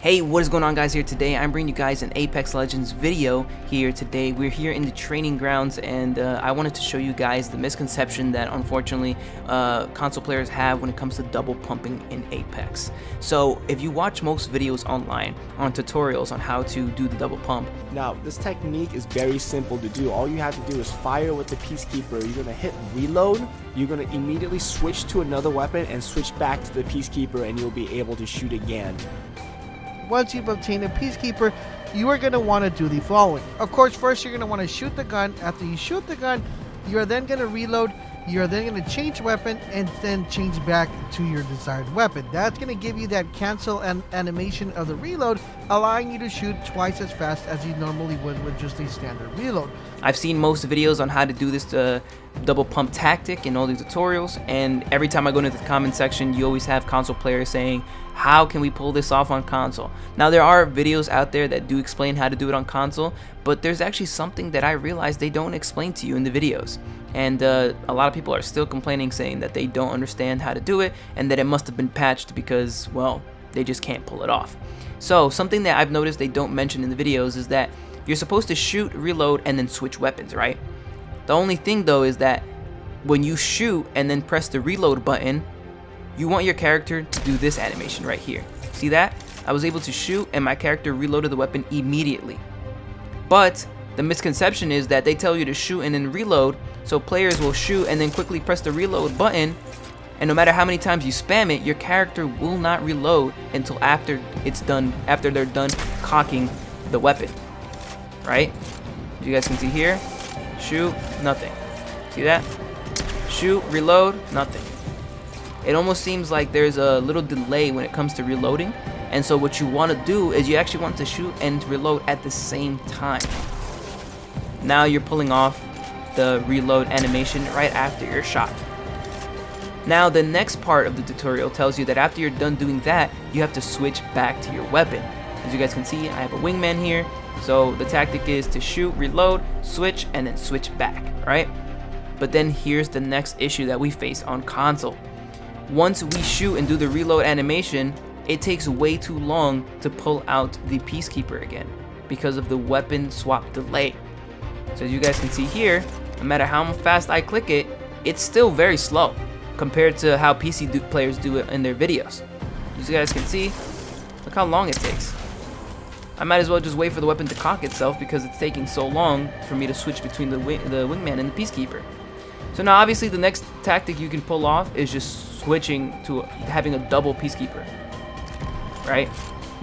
Hey, what is going on, guys? Here today I'm bringing you guys an Apex Legends video here today. We're here in the training grounds, and I wanted to show you guys the misconception that unfortunately console players have when it comes to double pumping in Apex. So if you watch most videos online on tutorials on how to do the double pump. Now, this technique is very simple to do. All you have to do is fire with the Peacekeeper. You're going to hit reload. You're going to immediately switch to another weapon and switch back to the Peacekeeper, and you'll be able to shoot again. Once you've obtained a Peacekeeper, you are going to want to do the following. Of course, first you're going to want to shoot the gun. After you shoot the gun, you are then going to reload. You are then going to change weapon and then change back to your desired weapon. That's going to give you that cancel animation of the reload, allowing you to shoot twice as fast as you normally would with just a standard reload. I've seen most videos on how to do this double pump tactic in all the tutorials, and every time I go into the comment section, you always have console players saying, how can we pull this off on console? Now, there are videos out there that do explain how to do it on console, but there's actually something that I realized they don't explain to you in the videos. And a lot of people are still complaining, saying that they don't understand how to do it and that it must have been patched because, well, they just can't pull it off. So something that I've noticed they don't mention in the videos is that you're supposed to shoot, reload, and then switch weapons, right? The only thing though is that when you shoot and then press the reload button, you want your character to do this animation right here. See that? I was able to shoot and my character reloaded the weapon immediately. But the misconception is that they tell you to shoot and then reload, so players will shoot and then quickly press the reload button, and no matter how many times you spam it, your character will not reload until after they're done cocking the weapon. Right? As you guys can see here, shoot, nothing. See that? Shoot, reload, nothing. It almost seems like there's a little delay when it comes to reloading, and so what you want to do is you actually want to shoot and reload at the same time. Now you're pulling off the reload animation right after your shot. Now the next part of the tutorial tells you that after you're done doing that, you have to switch back to your weapon. As you guys can see, I have a wingman here, so the tactic is to shoot, reload, switch, and then switch back, right? But then here's the next issue that we face on console. Once we shoot and do the reload animation, it takes way too long to pull out the Peacekeeper again because of the weapon swap delay. So as you guys can see here, no matter how fast I click it, it's still very slow compared to how PC players do it in their videos. As you guys can see, look how long it takes. I might as well just wait for the weapon to cock itself because it's taking so long for me to switch between the wingman and the Peacekeeper. So now obviously the next tactic you can pull off is just switching to having a double Peacekeeper, right?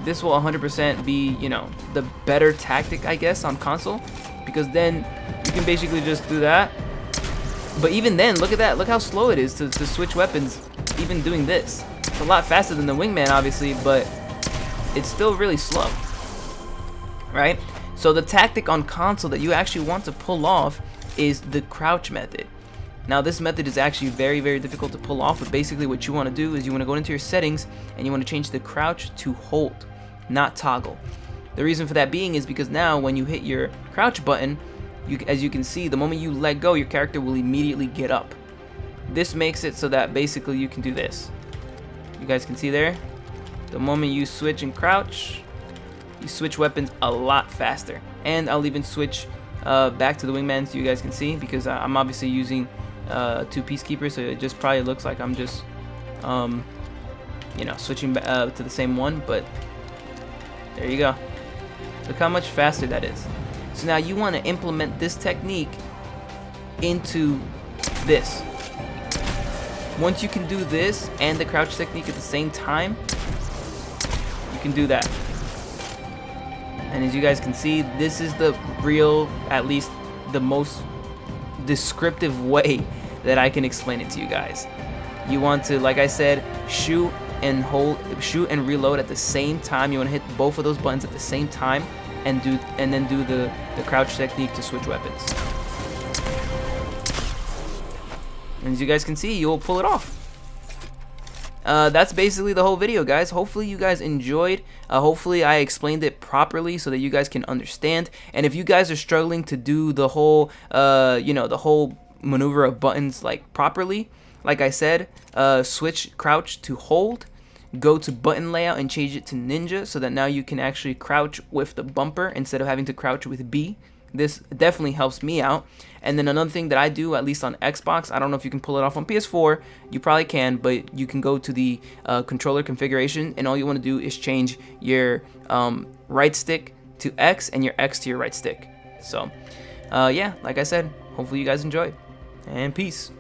This will 100% be, you know, the better tactic, I guess, on console, because then you can basically just do that. But even then, look at that, look how slow it is to switch weapons, even doing this. It's a lot faster than the wingman, obviously, but it's still really slow, right? So the tactic on console that you actually want to pull off is the crouch method. Now this method is actually very, very difficult to pull off, but basically what you want to do is you want to go into your settings and you want to change the crouch to hold, not toggle. The reason for that being is because now when you hit your crouch button, as you can see, the moment you let go, your character will immediately get up. This makes it so that basically you can do this. You guys can see there, the moment you switch and crouch, you switch weapons a lot faster. And I'll even switch back to the wingman so you guys can see, because I'm obviously using two Peacekeepers, so it just probably looks like I'm just you know, switching to the same one, but there you go. Look how much faster that is. So now you want to implement this technique into this. Once you can do this and the crouch technique at the same time, you can do that. And as you guys can see, this is the real, at least the most descriptive way that I can explain it to you guys. You want to, like I said, shoot and reload at the same time. You want to hit both of those buttons at the same time and then do the crouch technique to switch weapons. And as you guys can see, you'll pull it off. That's basically the whole video, guys. Hopefully you guys enjoyed. Hopefully I explained it properly so that you guys can understand. And if you guys are struggling to do the whole you know, the whole maneuver of buttons like properly, like I said, switch crouch to hold, go to button layout and change it to ninja, so that now you can actually crouch with the bumper instead of having to crouch with B. This definitely helps me out. And then another thing that I do, at least on Xbox, I don't know if you can pull it off on PS4, you probably can, but you can go to the controller configuration, and all you want to do is change your right stick to X and your X to your right stick. So yeah, like I said, hopefully you guys enjoyed, and peace.